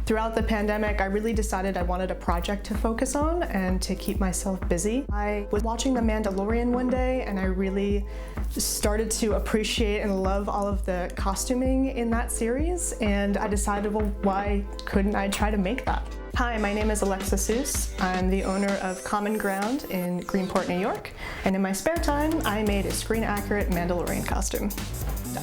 Throughout the pandemic, I really decided I wanted a project to focus on and to keep myself busy. I was watching The Mandalorian one day and I really started to appreciate and love all of the costuming in that series, and I decided, well, why couldn't I try to make that? Hi, my name is Alexa Suess. I'm the owner of Common Ground in Greenport, New York, and in my spare time, I made a screen-accurate Mandalorian costume.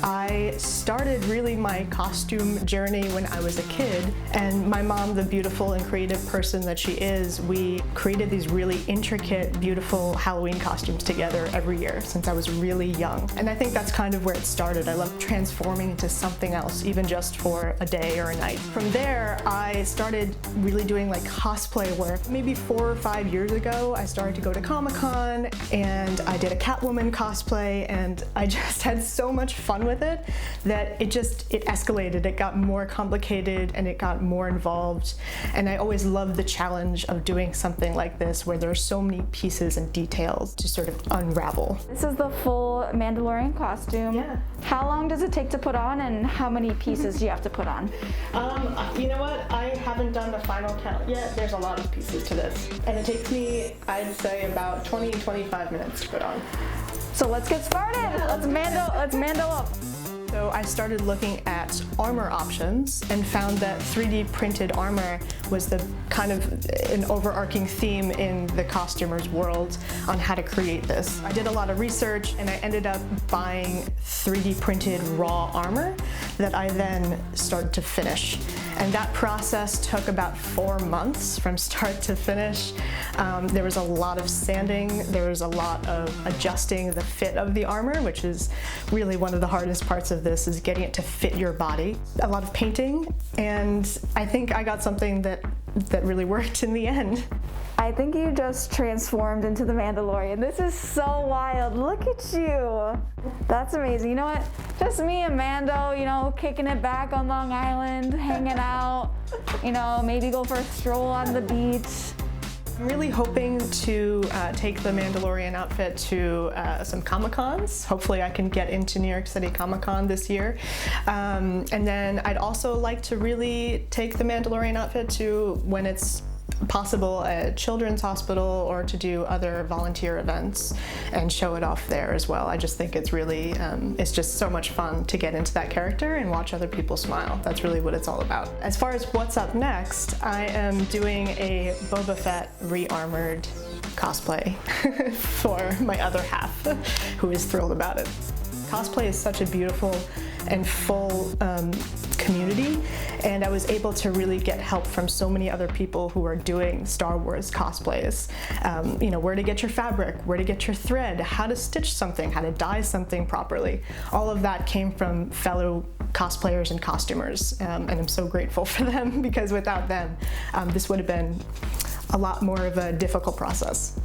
I started really my costume journey when I was a kid, and my mom, the beautiful and creative person that she is, we created these really intricate, beautiful Halloween costumes together every year since I was really young. And I think that's kind of where it started. I love transforming into something else, even just for a day or a night. From there, I started really doing like cosplay work. Maybe 4 or 5 years ago, I started to go to Comic-Con and I did a Catwoman cosplay, and I just had so much fun with it that it escalated. It got more complicated and it got more involved, and I always loved the challenge of doing something like this where there are so many pieces and details to sort of unravel. This is the full Mandalorian costume. Yeah. How long does it take to put on, and how many pieces do you have to put on? You know what? I haven't done the final count yet. There's a lot of pieces to this, and it takes me, I'd say, about 20-25 minutes to put on. So let's get started. Let's Mando up. So I started looking at armor options and found that 3D printed armor was the kind of an overarching theme in the costumer's world on how to create this. I did a lot of research and I ended up buying 3D printed raw armor that I then started to finish. And that process took about 4 months from start to finish. There was a lot of sanding, there was a lot of adjusting the fit of the armor, which is really one of the hardest parts of this, is getting it to fit your body. A lot of painting, and I think I got something that really worked in the end. I think you just transformed into the Mandalorian. This is so wild. Look at you. That's amazing. You know what? Just me and Mando, you know, kicking it back on Long Island, hanging out, you know, maybe go for a stroll on the beach. I'm really hoping to take the Mandalorian outfit to some Comic-Cons. Hopefully I can get into New York City Comic-Con this year. And then I'd also like to really take the Mandalorian outfit to, when it's possible, a children's hospital, or to do other volunteer events and show it off there as well. I just think it's really, it's just so much fun to get into that character and watch other people smile. That's really what it's all about. As far as what's up next, I am doing a Boba Fett re-armored cosplay for my other half, who is thrilled about it. Cosplay is such a beautiful and full community, and I was able to really get help from so many other people who are doing Star Wars cosplays. You know, where to get your fabric, where to get your thread, how to stitch something, how to dye something properly. All of that came from fellow cosplayers and costumers, and I'm so grateful for them, because without them, this would have been a lot more of a difficult process.